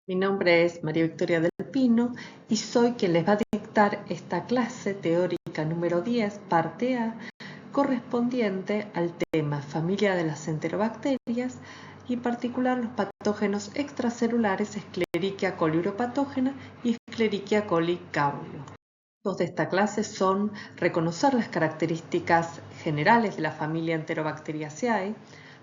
Mi nombre es María Victoria del Pino y soy quien les va a dictar esta clase teórica número 10, parte A, correspondiente al tema familia de las enterobacterias y en particular los patógenos extracelulares Escherichia coli uropatógena y Escherichia coli caulo. Los de esta clase son reconocer las características generales de la familia Enterobacteriaceae,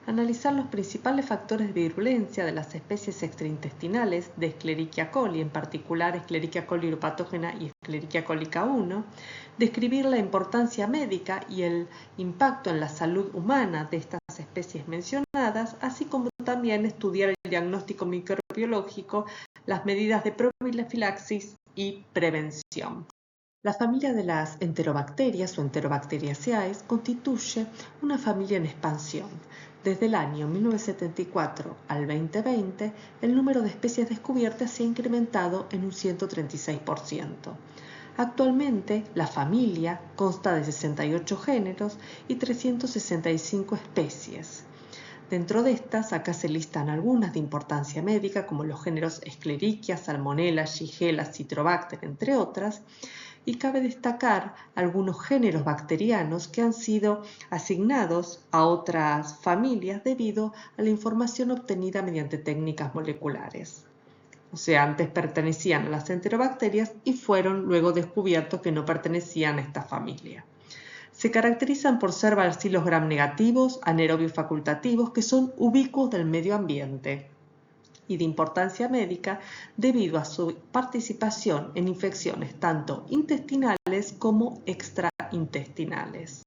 analizar los principales factores de virulencia de las especies extraintestinales de Escherichia coli, en particular Escherichia coli uropatógena y Escherichia coli K1, describir la importancia médica y el impacto en la salud humana de estas especies mencionadas, así como también estudiar el diagnóstico microbiológico, las medidas de profilaxis y prevención. La familia de las enterobacterias o Enterobacteriaceae constituye una familia en expansión. Desde el año 1974 al 2020, el número de especies descubiertas se ha incrementado en un 136%. Actualmente, la familia consta de 68 géneros y 365 especies. Dentro de estas, acá se listan algunas de importancia médica, como los géneros Escherichia, Salmonella, Shigella, Citrobacter, entre otras, y cabe destacar algunos géneros bacterianos que han sido asignados a otras familias debido a la información obtenida mediante técnicas moleculares. O sea, antes pertenecían a las enterobacterias y fueron luego descubiertos que no pertenecían a esta familia. Se caracterizan por ser bacilos gram negativos, anaerobios facultativos, que son ubicuos del medio ambiente y de importancia médica debido a su participación en infecciones tanto intestinales como extraintestinales.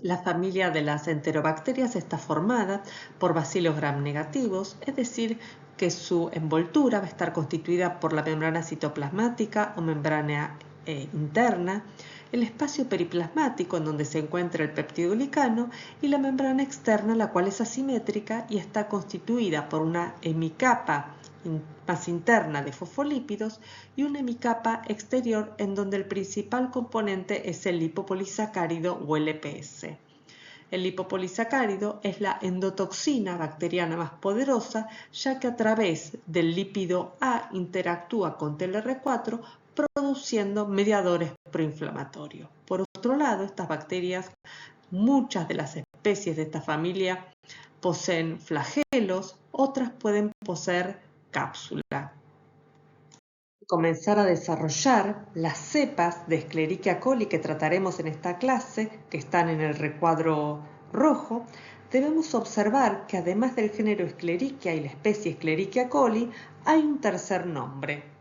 La familia de las enterobacterias está formada por bacilos gram negativos, es decir, que su envoltura va a estar constituida por la membrana citoplasmática o membrana interna, el espacio periplasmático en donde se encuentra el peptidoglicano y la membrana externa, la cual es asimétrica y está constituida por una hemicapa más interna de fosfolípidos y una hemicapa exterior en donde el principal componente es el lipopolisacárido o LPS. El lipopolisacárido es la endotoxina bacteriana más poderosa, ya que a través del lípido A interactúa con TLR4 produciendo mediadores proinflamatorios. Por otro lado, estas bacterias, muchas de las especies de esta familia poseen flagelos, otras pueden poseer cápsula. Comenzar a desarrollar las cepas de Escherichia coli que trataremos en esta clase, que están en el recuadro rojo, debemos observar que además del género Escherichia y la especie Escherichia coli, hay un tercer nombre.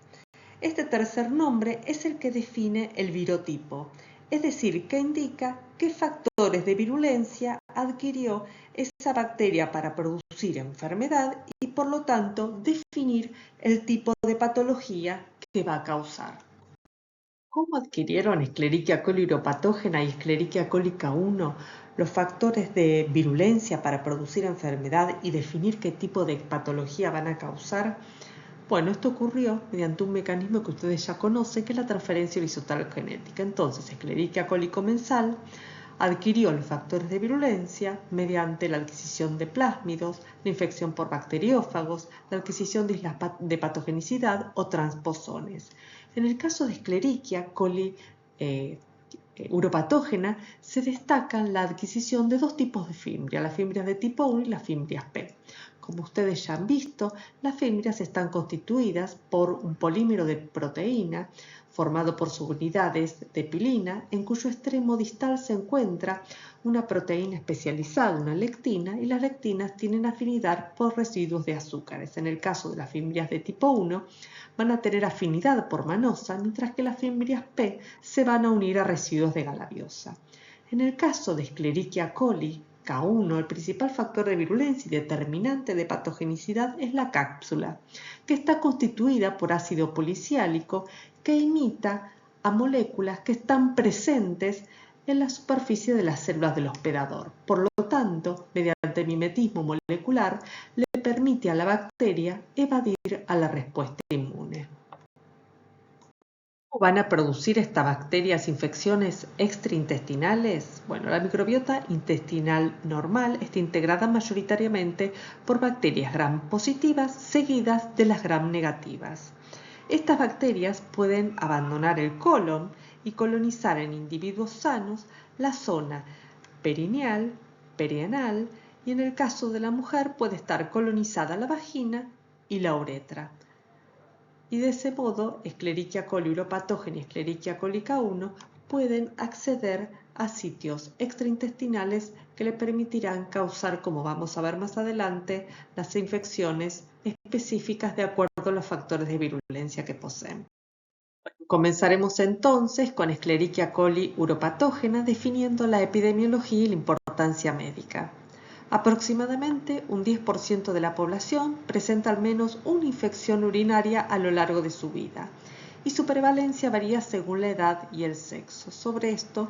Este tercer nombre es el que define el virotipo, es decir, que indica qué factores de virulencia adquirió esa bacteria para producir enfermedad y por lo tanto definir el tipo de patología que va a causar. ¿Cómo adquirieron Escherichia coli uropatógena y Escherichia coli K1 los factores de virulencia para producir enfermedad y definir qué tipo de patología van a causar? Bueno, esto ocurrió mediante un mecanismo que ustedes ya conocen, que es la transferencia horizontal genética. Entonces, Escherichia coli comensal adquirió los factores de virulencia mediante la adquisición de plásmidos, la infección por bacteriófagos, la adquisición de islas de patogenicidad o transposones. En el caso de Escherichia coli uropatógena, se destacan la adquisición de dos tipos de fimbrias, las fimbrias de tipo 1 y las fimbrias P. Como ustedes ya han visto, las fimbrias están constituidas por un polímero de proteína formado por subunidades de pilina, en cuyo extremo distal se encuentra una proteína especializada, una lectina, y las lectinas tienen afinidad por residuos de azúcares. En el caso de las fimbrias de tipo 1, van a tener afinidad por manosa, mientras que las fimbrias P se van a unir a residuos de galaviosa. En el caso de Escherichia coli K1, el principal factor de virulencia y determinante de patogenicidad es la cápsula, que está constituida por ácido policiálico que imita a moléculas que están presentes en la superficie de las células del hospedador. Por lo tanto, mediante mimetismo molecular, le permite a la bacteria evadir a la respuesta inmune. ¿Van a producir estas bacterias infecciones extraintestinales? Bueno, la microbiota intestinal normal está integrada mayoritariamente por bacterias gram positivas seguidas de las gram negativas. Estas bacterias pueden abandonar el colon y colonizar en individuos sanos la zona perineal, perianal y en el caso de la mujer puede estar colonizada la vagina y la uretra. Y de ese modo, Escherichia coli uropatógena y Escherichia coli K1 pueden acceder a sitios extraintestinales que le permitirán causar, como vamos a ver más adelante, las infecciones específicas de acuerdo a los factores de virulencia que poseen. Comenzaremos entonces con Escherichia coli uropatógena definiendo la epidemiología y la importancia médica. Aproximadamente un 10% de la población presenta al menos una infección urinaria a lo largo de su vida y su prevalencia varía según la edad y el sexo. Sobre esto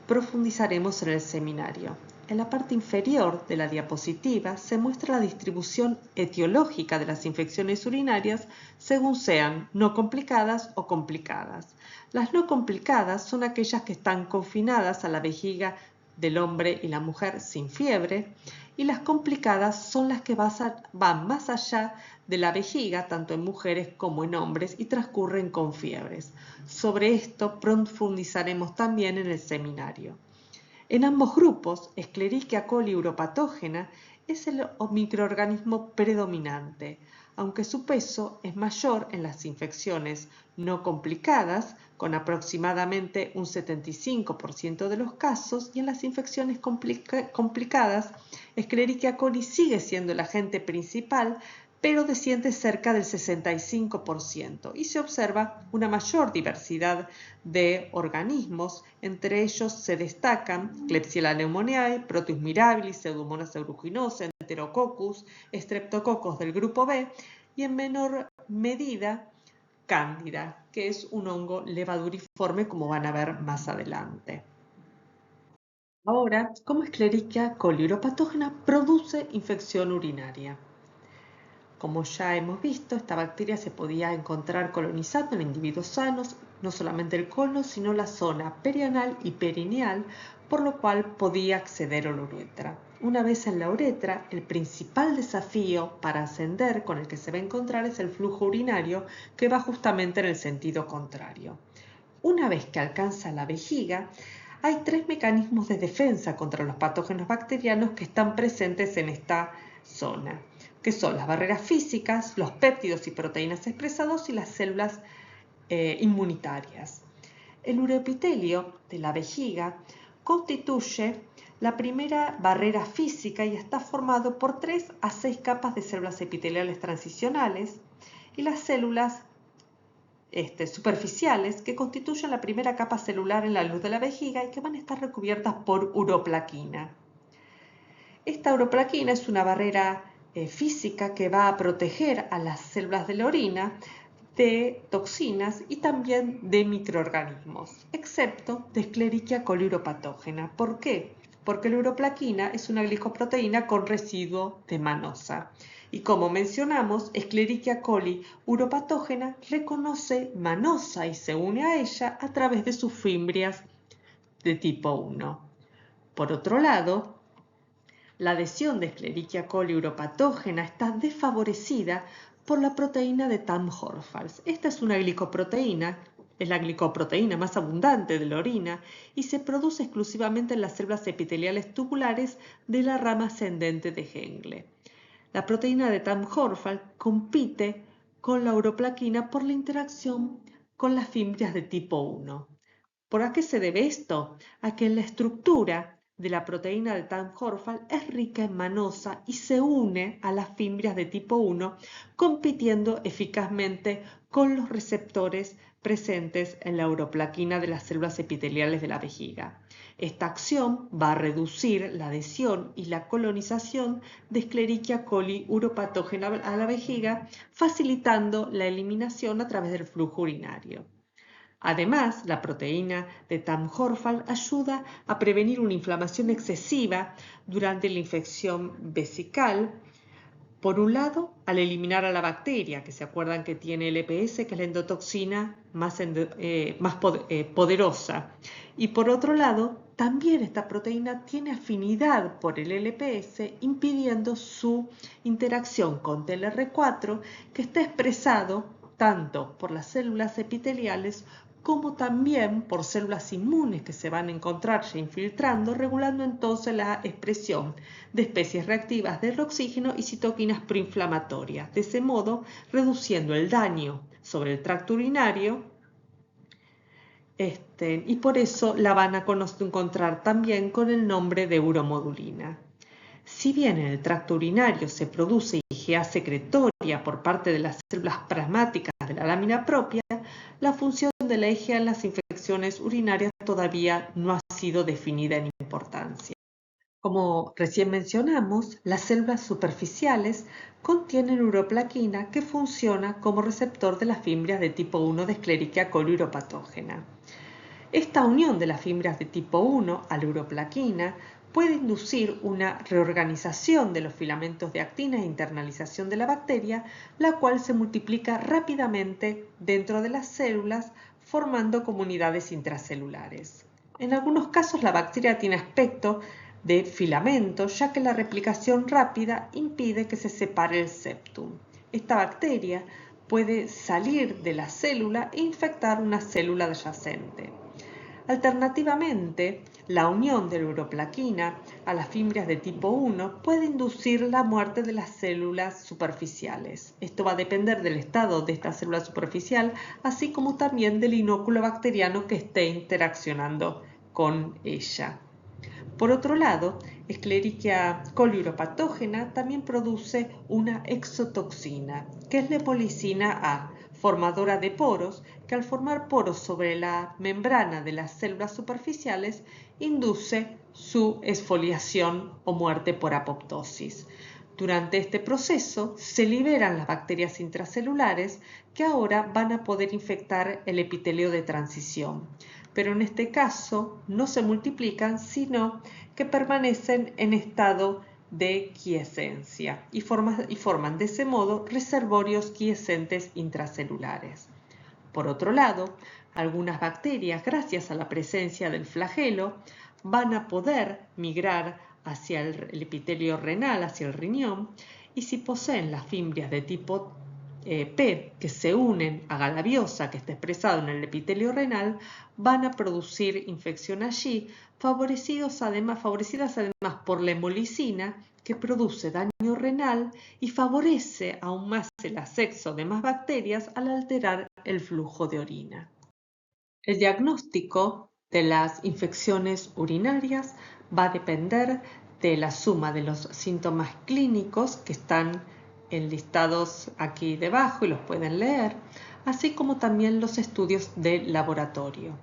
profundizaremos en el seminario. En la parte inferior de la diapositiva se muestra la distribución etiológica de las infecciones urinarias según sean no complicadas o complicadas. Las no complicadas son aquellas que están confinadas a la vejiga del hombre y la mujer sin fiebre, y las complicadas son las que van más allá de la vejiga, tanto en mujeres como en hombres, y transcurren con fiebres. Sobre esto profundizaremos también en el seminario. En ambos grupos, Escherichia coli uropatógena es el microorganismo predominante, aunque su peso es mayor en las infecciones no complicadas, con aproximadamente un 75% de los casos, y en las infecciones complicadas, Escherichia coli sigue siendo el agente principal, pero desciende cerca del 65% y se observa una mayor diversidad de organismos. Entre ellos se destacan Klebsiella pneumoniae, Proteus mirabilis, Pseudomonas aeruginosa, Enterococcus, Streptococcus del grupo B y en menor medida Cándida, que es un hongo levaduriforme, como van a ver más adelante. Ahora, ¿cómo Escherichia coli uropatógena produce infección urinaria? Como ya hemos visto, esta bacteria se podía encontrar colonizando en individuos sanos, no solamente el colon, sino la zona perianal y perineal, por lo cual podía acceder a la uretra. Una vez en la uretra, el principal desafío para ascender con el que se va a encontrar es el flujo urinario, que va justamente en el sentido contrario. Una vez que alcanza la vejiga, hay 3 mecanismos de defensa contra los patógenos bacterianos que están presentes en esta zona, que son las barreras físicas, los péptidos y proteínas expresados y las células inmunitarias. El uroepitelio de la vejiga constituye la primera barrera física y está formado por 3 a 6 capas de células epiteliales transicionales y las células superficiales que constituyen la primera capa celular en la luz de la vejiga y que van a estar recubiertas por uroplaquina. Esta uroplaquina es una barrera física que va a proteger a las células de la orina de toxinas y también de microorganismos, excepto de Escherichia coli uropatógena. ¿Por qué? Porque la uroplaquina es una glicoproteína con residuo de manosa. Y como mencionamos, Escherichia coli uropatógena reconoce manosa y se une a ella a través de sus fimbrias de tipo 1. Por otro lado, la adhesión de Escherichia coli uropatógena está desfavorecida por la proteína de Tamm-Horfalz. Esta es una glicoproteína, es la glicoproteína más abundante de la orina y se produce exclusivamente en las células epiteliales tubulares de la rama ascendente de Hengle. La proteína de Tamm-Horfalz compite con la uroplaquina por la interacción con las fimbrias de tipo 1. ¿Por a qué se debe esto? A que la estructura de la proteína de Tamm-Horfalz es rica en manosa y se une a las fimbrias de tipo 1, compitiendo eficazmente con los receptores presentes en la uroplaquina de las células epiteliales de la vejiga. Esta acción va a reducir la adhesión y la colonización de Escherichia coli uropatógena a la vejiga, facilitando la eliminación a través del flujo urinario. Además, la proteína de Tamm-Horfalz ayuda a prevenir una inflamación excesiva durante la infección vesical Por un lado, al eliminar a la bacteria, que se acuerdan que tiene el EPS, que es la endotoxina más poderosa. Y por otro lado, también esta proteína tiene afinidad por el LPS, impidiendo su interacción con TLR4, que está expresado tanto por las células epiteliales como también por células inmunes que se van a encontrar ya infiltrando, regulando entonces la expresión de especies reactivas del oxígeno y citoquinas proinflamatorias, de ese modo reduciendo el daño sobre el tracto urinario, y por eso la van a encontrar también con el nombre de uromodulina. Si bien en el tracto urinario se produce IgA secretoria por parte de las células plasmáticas de la lámina propia, la función de la IgA en las infecciones urinarias todavía no ha sido definida en importancia. Como recién mencionamos, las células superficiales contienen uroplaquina que funciona como receptor de las fimbrias de tipo 1 de Escherichia coli uropatógena. Esta unión de las fibras de tipo 1 a la uroplaquina puede inducir una reorganización de los filamentos de actina e internalización de la bacteria, la cual se multiplica rápidamente dentro de las células, formando comunidades intracelulares. En algunos casos la bacteria tiene aspecto de filamento, ya que la replicación rápida impide que se separe el septum. Esta bacteria puede salir de la célula e infectar una célula adyacente. Alternativamente, la unión de la uroplaquina a las fibras de tipo 1 puede inducir la muerte de las células superficiales. Esto va a depender del estado de esta célula superficial, así como también del inóculo bacteriano que esté interaccionando con ella. Por otro lado, Escherichia coli uropatógena también produce una exotoxina, que es la hemolicina A, formadora de poros, que al formar poros sobre la membrana de las células superficiales induce su exfoliación o muerte por apoptosis. Durante este proceso se liberan las bacterias intracelulares que ahora van a poder infectar el epitelio de transición, pero en este caso no se multiplican, sino que permanecen en estado de quiescencia y forman de ese modo reservorios quiescentes intracelulares. Por otro lado, algunas bacterias, gracias a la presencia del flagelo, van a poder migrar hacia el epitelio renal, hacia el riñón, y si poseen las fimbrias de tipo P que se unen a galabiosa que está expresado en el epitelio renal, van a producir infección allí, favorecidas además por la hemolicina, que produce daño renal y favorece aún más el asexo de más bacterias al alterar el flujo de orina. El diagnóstico de las infecciones urinarias va a depender de la suma de los síntomas clínicos que están enlistados aquí debajo y los pueden leer, así como también los estudios de laboratorio,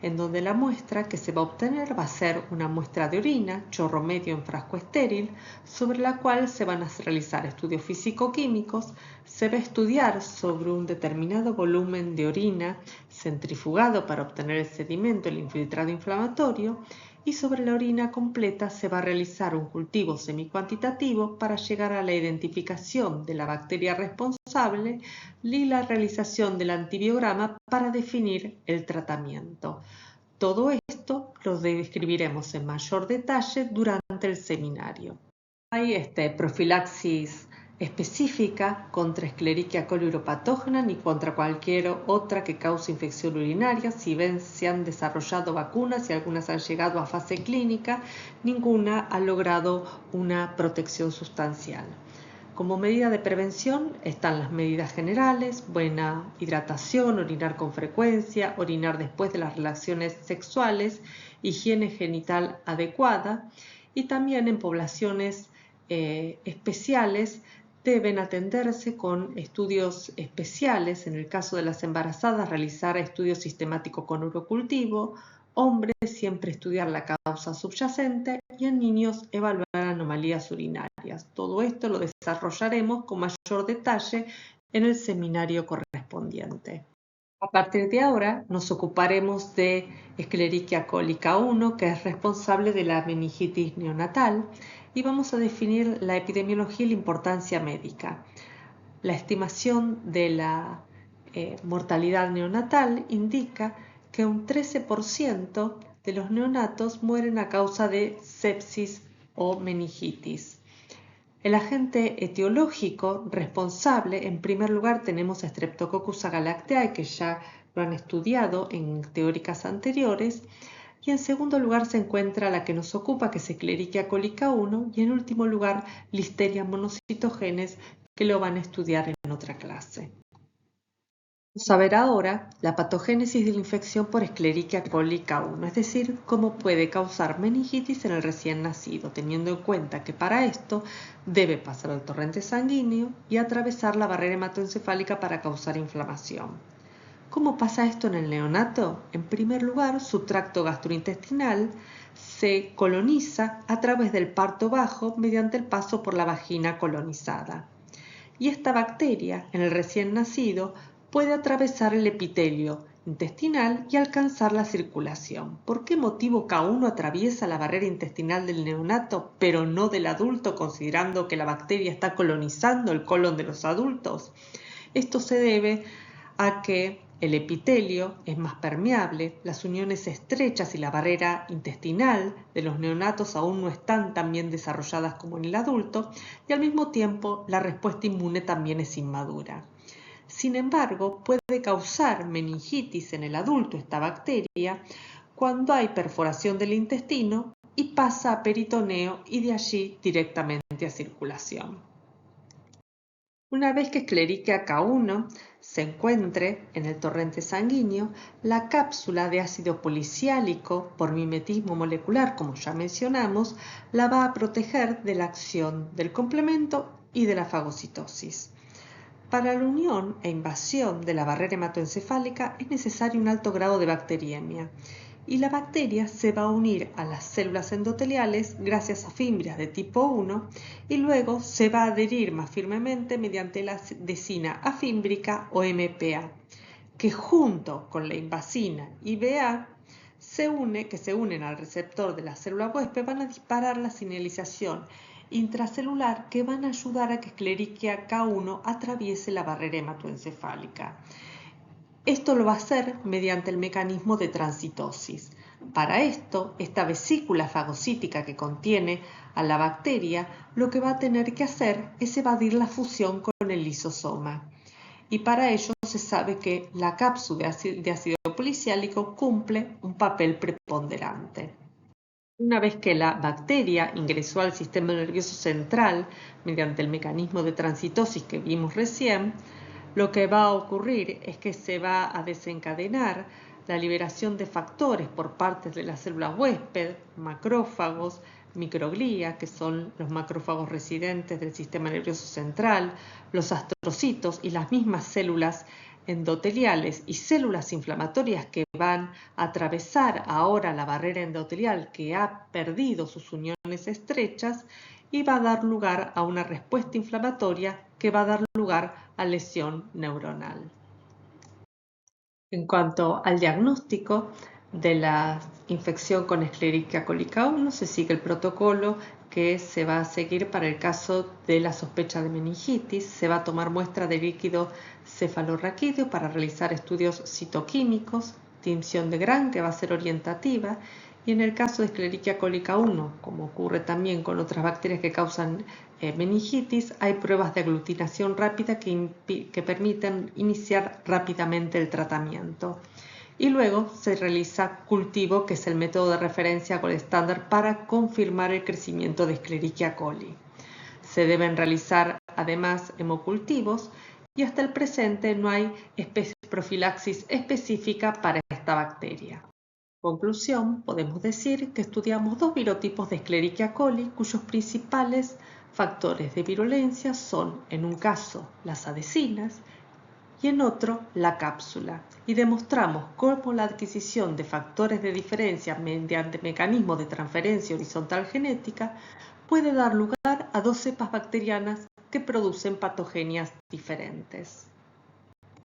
en donde la muestra que se va a obtener va a ser una muestra de orina, chorro medio en frasco estéril, sobre la cual se van a realizar estudios físico-químicos, se va a estudiar sobre un determinado volumen de orina centrifugado para obtener el sedimento, el infiltrado inflamatorio, y sobre la orina completa se va a realizar un cultivo semicuantitativo para llegar a la identificación de la bacteria responsable y la realización del antibiograma para definir el tratamiento. Todo esto lo describiremos en mayor detalle durante el seminario. Hay profilaxis específica contra Escherichia coli uropatógena ni contra cualquier otra que cause infección urinaria. Si bien se han desarrollado vacunas y algunas han llegado a fase clínica, ninguna ha logrado una protección sustancial. Como medida de prevención están las medidas generales: buena hidratación, orinar con frecuencia, orinar después de las relaciones sexuales, higiene genital adecuada, y también en poblaciones especiales deben atenderse con estudios especiales. En el caso de las embarazadas, realizar estudios sistemáticos con urocultivo; hombres, siempre estudiar la causa subyacente; y en niños, evaluar anomalías urinarias. Todo esto lo desarrollaremos con mayor detalle en el seminario correspondiente. A partir de ahora nos ocuparemos de Escherichia cólica 1, que es responsable de la meningitis neonatal, y vamos a definir la epidemiología y la importancia médica. La estimación de la mortalidad neonatal indica que un 13% de los neonatos mueren a causa de sepsis o meningitis. El agente etiológico responsable, en primer lugar tenemos a Streptococcus agalactiae, que ya lo han estudiado en teóricas anteriores, y en segundo lugar se encuentra la que nos ocupa, que es Escherichia cólica 1, y en último lugar Listeria monocitogenes, que lo van a estudiar en otra clase. Vamos a ver ahora la patogénesis de la infección por Escherichia cólica 1, es decir, cómo puede causar meningitis en el recién nacido, teniendo en cuenta que para esto debe pasar el torrente sanguíneo y atravesar la barrera hematoencefálica para causar inflamación. ¿Cómo pasa esto en el neonato? En primer lugar, su tracto gastrointestinal se coloniza a través del parto bajo mediante el paso por la vagina colonizada. Y esta bacteria, en el recién nacido, puede atravesar el epitelio intestinal y alcanzar la circulación. ¿Por qué motivo K1 atraviesa la barrera intestinal del neonato, pero no del adulto, considerando que la bacteria está colonizando el colon de los adultos? Esto se debe a que el epitelio es más permeable, las uniones estrechas y la barrera intestinal de los neonatos aún no están tan bien desarrolladas como en el adulto, y al mismo tiempo la respuesta inmune también es inmadura. Sin embargo, puede causar meningitis en el adulto esta bacteria cuando hay perforación del intestino y pasa a peritoneo y de allí directamente a circulación. Una vez que Escherichia K1 se encuentre en el torrente sanguíneo, la cápsula de ácido policiálico por mimetismo molecular, como ya mencionamos, la va a proteger de la acción del complemento y de la fagocitosis. Para la unión e invasión de la barrera hematoencefálica es necesario un alto grado de bacteriemia, y la bacteria se va a unir a las células endoteliales gracias a fimbrias de tipo 1 y luego se va a adherir más firmemente mediante la adhesina afímbrica o MPA, que junto con la invasina IBA que se unen al receptor de la célula huésped, van a disparar la señalización intracelular que van a ayudar a que Escherichia K1 atraviese la barrera hematoencefálica. Esto lo va a hacer mediante el mecanismo de transitosis. Para esto, esta vesícula fagocítica que contiene a la bacteria, lo que va a tener que hacer es evadir la fusión con el lisosoma. Y para ello se sabe que la cápsula de ácido policiálico cumple un papel preponderante. Una vez que la bacteria ingresó al sistema nervioso central mediante el mecanismo de transitosis que vimos recién, lo que va a ocurrir es que se va a desencadenar la liberación de factores por parte de las células huésped, macrófagos, microglía, que son los macrófagos residentes del sistema nervioso central, los astrocitos y las mismas células endoteliales y células inflamatorias que van a atravesar ahora la barrera endotelial que ha perdido sus uniones estrechas y va a dar lugar a una respuesta inflamatoria que va a dar lugar a lesión neuronal. En cuanto al diagnóstico de la infección con Escherichia cólica 1, se sigue el protocolo que se va a seguir para el caso de la sospecha de meningitis. Se va a tomar muestra de líquido cefalorraquídeo para realizar estudios citoquímicos, tinción de Gram, que va a ser orientativa, y en el caso de Escherichia cólica 1, como ocurre también con otras bacterias que causan meningitis, hay pruebas de aglutinación rápida que permiten iniciar rápidamente el tratamiento. Y luego se realiza cultivo, que es el método de referencia con estándar para confirmar el crecimiento de Escherichia coli. Se deben realizar además hemocultivos y hasta el presente no hay profilaxis específica para esta bacteria. En conclusión, podemos decir que estudiamos dos virotipos de Escherichia coli cuyos principales factores de virulencia son, en un caso, las adhesinas y en otro, la cápsula, y demostramos cómo la adquisición de factores de diferencia mediante mecanismos de transferencia horizontal genética puede dar lugar a dos cepas bacterianas que producen patogenias diferentes.